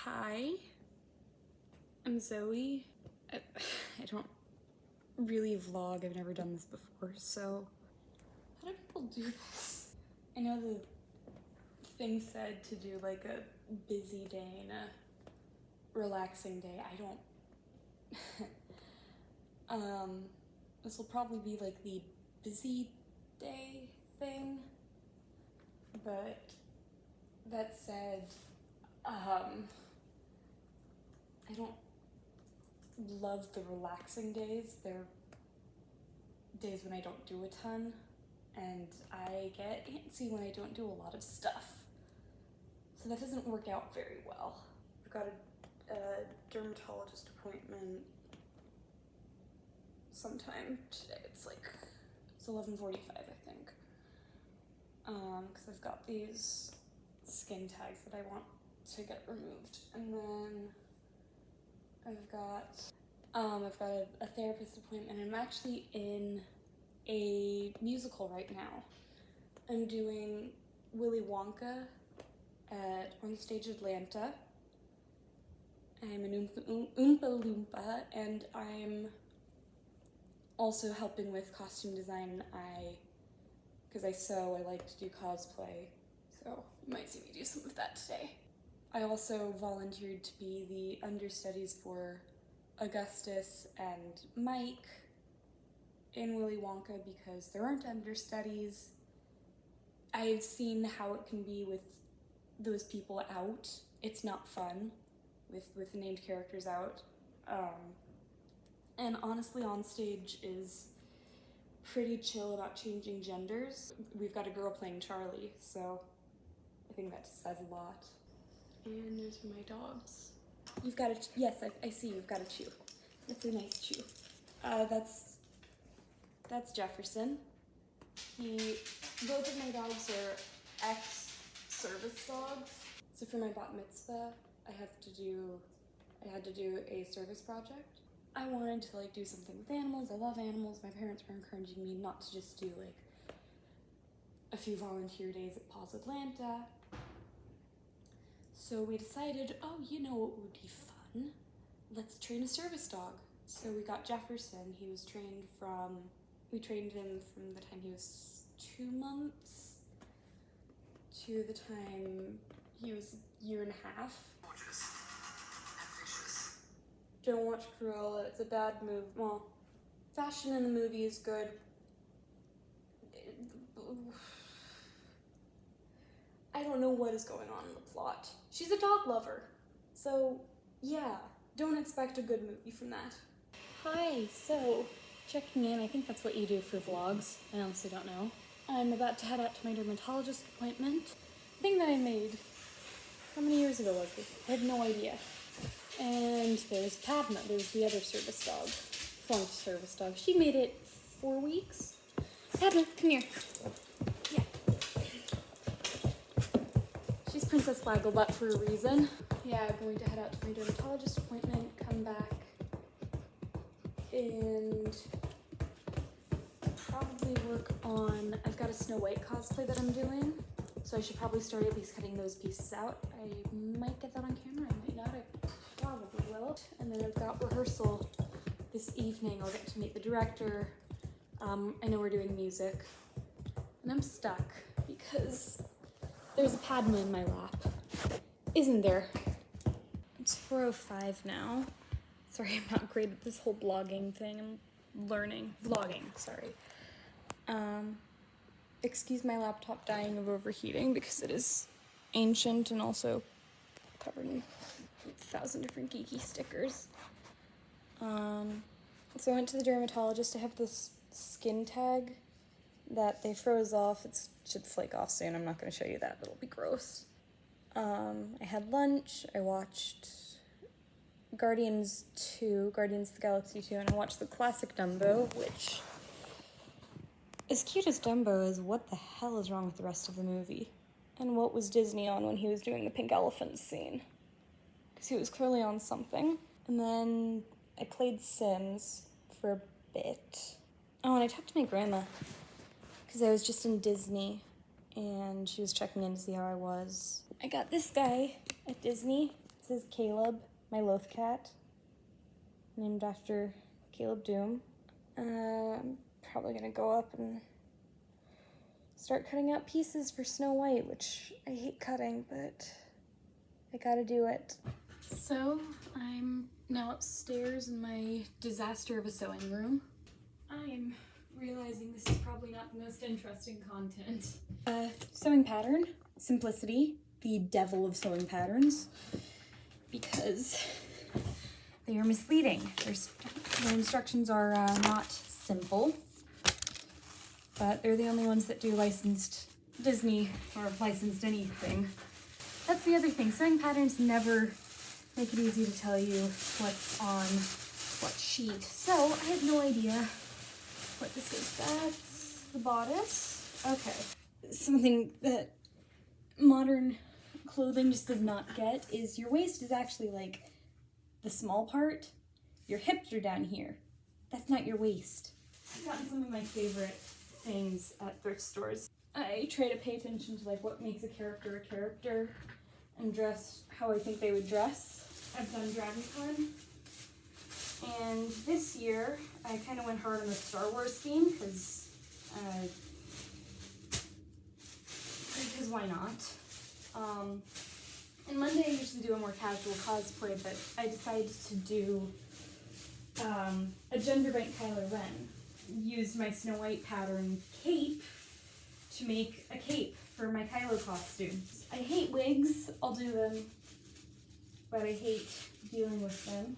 Hi, I'm Zoe. I don't really vlog, I've never done this before, so how do people do this? I know the thing said to do like a busy day and a relaxing day. I don't, this will probably be like the busy day thing, but that said, I don't love the relaxing days. They're days when I don't do a ton, and I get antsy when I don't do a lot of stuff. So that doesn't work out very well. I've got a dermatologist appointment sometime today. It's 11:45, I think. Because I've got these skin tags that I want to get removed, and then I've got a therapist appointment. I'm actually in a musical right now. I'm doing Willy Wonka on stage Atlanta. I'm an Oompa Loompa, and I'm also helping with costume design. Because I sew, I like to do cosplay, so you might see me do some of that today. I also volunteered to be the understudies for Augustus and Mike in Willy Wonka because there aren't understudies. I've seen how it can be with those people out. It's not fun with named characters out. And honestly, on stage is pretty chill about changing genders. We've got a girl playing Charlie, so I think that says a lot. And there's my dogs. You've got a, yes, I see you've got a chew. That's a nice chew. That's Jefferson. Both of my dogs are ex-service dogs. So for my bat mitzvah, I had to do a service project. I wanted to do something with animals. I love animals. My parents were encouraging me not to just do a few volunteer days at Paws Atlanta. So we decided, oh, you know what would be fun? Let's train a service dog. So we got Jefferson. We trained him from the time he was 2 months to the time he was a year and a half. Don't watch Cruella, it's a bad movie. Well, fashion in the movie is good. I don't know what is going on in the plot. She's a dog lover. So, yeah, don't expect a good movie from that. Hi, so, checking in. I think that's what you do for vlogs. I honestly don't know. I'm about to head out to my dermatologist appointment. Thing that I made. How many years ago was this? I have no idea. And there's Padma, there's the other service dog. Flunked service dog. She made it 4 weeks. Padma, come here. Yeah. She's Princess Wagglebutt for a reason. Yeah, I'm going to head out to my dermatologist appointment, come back, and probably work on, I've got a Snow White cosplay that I'm doing, so I should probably start at least cutting those pieces out. I might get that on camera, I might not, I probably will. And then I've got rehearsal this evening. I'll get to meet the director. I know we're doing music, and I'm stuck because there's a Padma in my lap, isn't there? It's 4:05 now. Sorry, I'm not great at this whole blogging thing. I'm learning. Vlogging, sorry. Excuse my laptop dying of overheating because it is ancient and also covered in 1,000 different geeky stickers. So I went to the dermatologist. I have this skin tag that they froze off. It should flake off soon. I'm not going to show you that. It'll be gross. I had lunch. I watched Guardians of the Galaxy 2, and I watched the classic Dumbo, which, as cute as Dumbo is, what the hell is wrong with the rest of the movie? And what was Disney on when he was doing the pink elephant scene? Because he was clearly on something. And then I played Sims for a bit. Oh, and I talked to my grandma, because I was just in Disney, and she was checking in to see how I was. I got this guy at Disney. This This is Caleb, my loth cat, named after Caleb Doom. I'm probably gonna go up and start cutting out pieces for Snow White, which I hate cutting, but I gotta do it. So I'm now upstairs in my disaster of a sewing room. I'm realizing this is probably not the most interesting content. Sewing pattern, simplicity, the devil of sewing patterns, because they are misleading. Their instructions are not simple, but they're the only ones that do licensed Disney or licensed anything. That's the other thing. Sewing patterns never make it easy to tell you what's on what sheet. So I have no idea what this is. That's the bodice. Okay. Something that modern clothing just does not get is your waist is actually like the small part. Your hips are down here. That's not your waist. I've gotten some of my favorite things at thrift stores. I try to pay attention to like what makes a character and dress how I think they would dress. I've done DragonCon, and this year I kind of went hard on the Star Wars theme because why not? And Monday I usually do a more casual cosplay, but I decided to do a gender bent Kylo Ren. Used my Snow White pattern cape to make a cape for my Kylo costume. I hate wigs, I'll do them, but I hate dealing with them.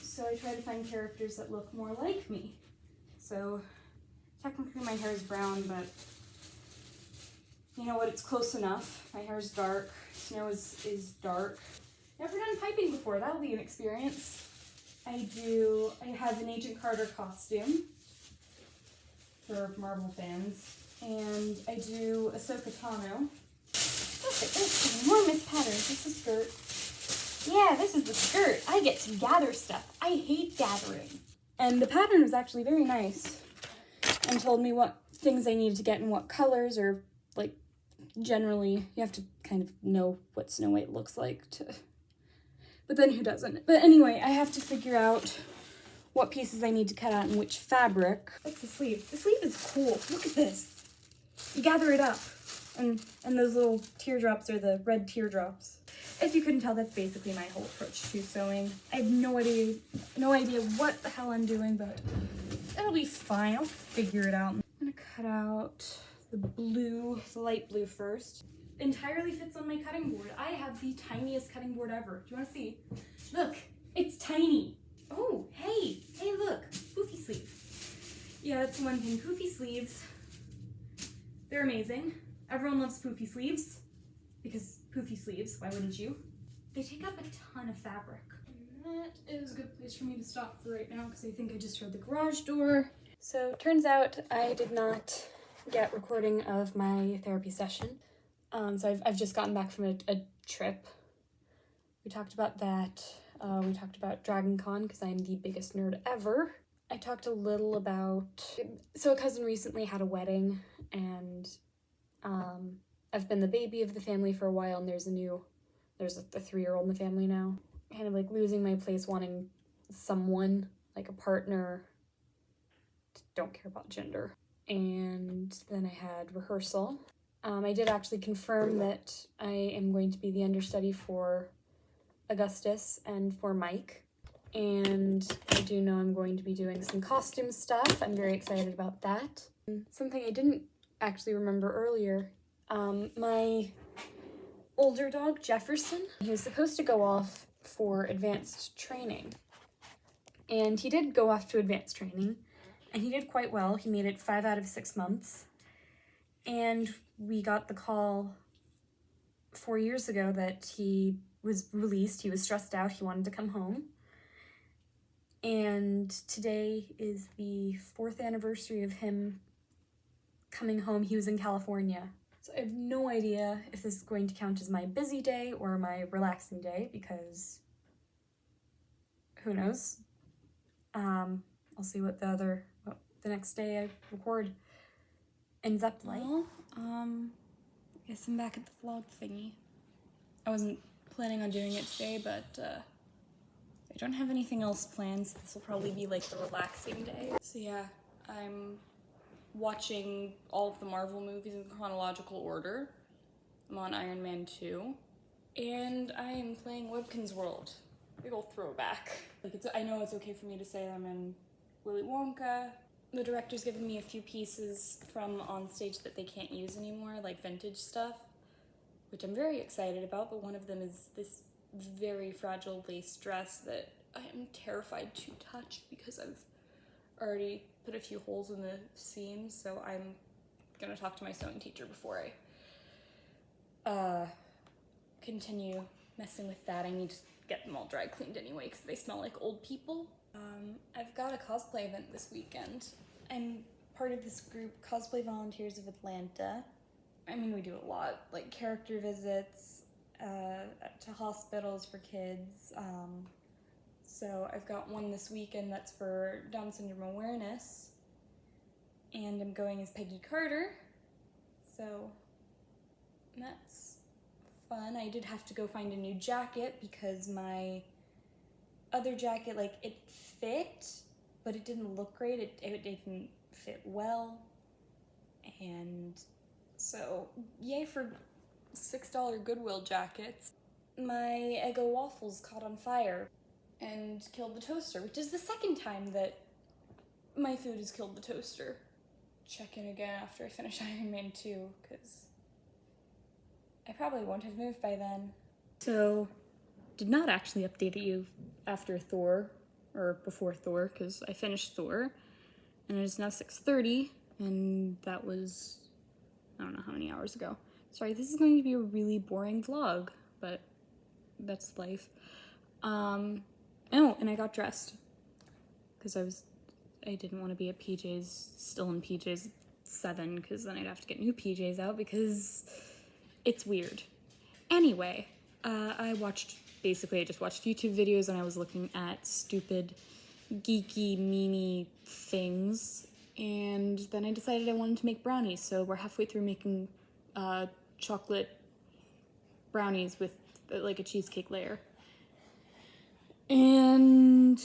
So I try to find characters that look more like me. So technically my hair is brown, but you know what, it's close enough. My hair is dark, Snow is dark. Never done piping before, that'll be an experience. I have an Agent Carter costume for Marvel fans, and I do Ahsoka Tano. Look at this, enormous patterns. This is the skirt. Yeah, this is the skirt. I get to gather stuff. I hate gathering. And the pattern was actually very nice and told me what things I needed to get in what colors, or like generally you have to kind of know what Snow White looks like to, but then who doesn't? But anyway, I have to figure out what pieces I need to cut out and which fabric. That's the sleeve. The sleeve is cool. Look at this. You gather it up, and those little teardrops are the red teardrops. If you couldn't tell, that's basically my whole approach to sewing. I have no idea what the hell I'm doing, but it'll be fine. I'll figure it out. I'm gonna cut out the light blue first. Entirely fits on my cutting board. I have the tiniest cutting board ever. Do you want to see? Look, it's tiny. Oh, hey, look, poofy sleeve. Yeah, that's one thing. Poofy sleeves, they're amazing. Everyone loves poofy sleeves because poofy sleeves, why wouldn't you? They take up a ton of fabric. And that is a good place for me to stop for right now because I think I just heard the garage door. So turns out I did not get recording of my therapy session. So I've just gotten back from a trip. We talked about that. We talked about DragonCon because I'm the biggest nerd ever. I talked a little about, so a cousin recently had a wedding, and I've been the baby of the family for a while, and there's a 3-year-old in the family now. Kind of like losing my place, wanting someone, like a partner, don't care about gender. And then I had rehearsal. I did actually confirm that I am going to be the understudy for Augustus and for Mike. And I do know I'm going to be doing some costume stuff. I'm very excited about that. Something I didn't actually remember earlier, my older dog, Jefferson, he was supposed to go off for advanced training. And he did go off to advanced training, and he did quite well. He made it 5 out of 6 months. And we got the call 4 years ago that he was released. He was stressed out. He wanted to come home. And today is the 4th anniversary of him coming home. He was in California. So I have no idea if this is going to count as my busy day or my relaxing day, because who knows? I'll see what the next day I record ends up like. Well, I guess I'm back at the vlog thingy. I wasn't planning on doing it today, but I don't have anything else planned, so this will probably be like the relaxing day. So yeah, I'm watching all of the Marvel movies in chronological order. I'm on Iron Man 2, and I am playing Webkinz World. Big ol' throwback. Like, I know it's okay for me to say I'm in Willy Wonka. The director's given me a few pieces from on stage that they can't use anymore, like vintage stuff, which I'm very excited about, but one of them is this very fragile lace dress that I am terrified to touch because I've already put a few holes in the seams, so I'm gonna talk to my sewing teacher before I continue messing with that. I need to get them all dry cleaned anyway because they smell like old people. I've got a cosplay event this weekend. I'm part of this group, Cosplay Volunteers of Atlanta. I mean, we do a lot, like character visits to hospitals for kids. So I've got one this weekend that's for Down syndrome awareness, and I'm going as Peggy Carter, so that's fun. I did have to go find a new jacket because my other jacket, like, it fit, but it didn't look great. It didn't fit well, and so yay for $6 Goodwill jackets. My Eggo waffles caught on fire and killed the toaster, which is the second time that my food has killed the toaster. Check in again after I finish Iron Man 2, because I probably won't have moved by then. So, did not actually update you after Thor, or before Thor, because I finished Thor, and it is now 6:30, and that was, I don't know how many hours ago. Sorry, this is going to be a really boring vlog, but that's life. Oh, and I got dressed, because I didn't want to be at PJ's, still in PJ's 7, because then I'd have to get new PJs out, because it's weird. Anyway, I just watched YouTube videos, and I was looking at stupid, geeky, memey things, and then I decided I wanted to make brownies, so we're halfway through making chocolate brownies with like a cheesecake layer. And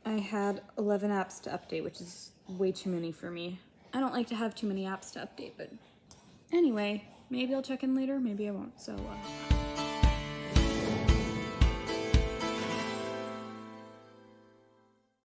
I had 11 apps to update, which is way too many for me. I don't like to have too many apps to update, but anyway, maybe I'll check in later, maybe I won't, so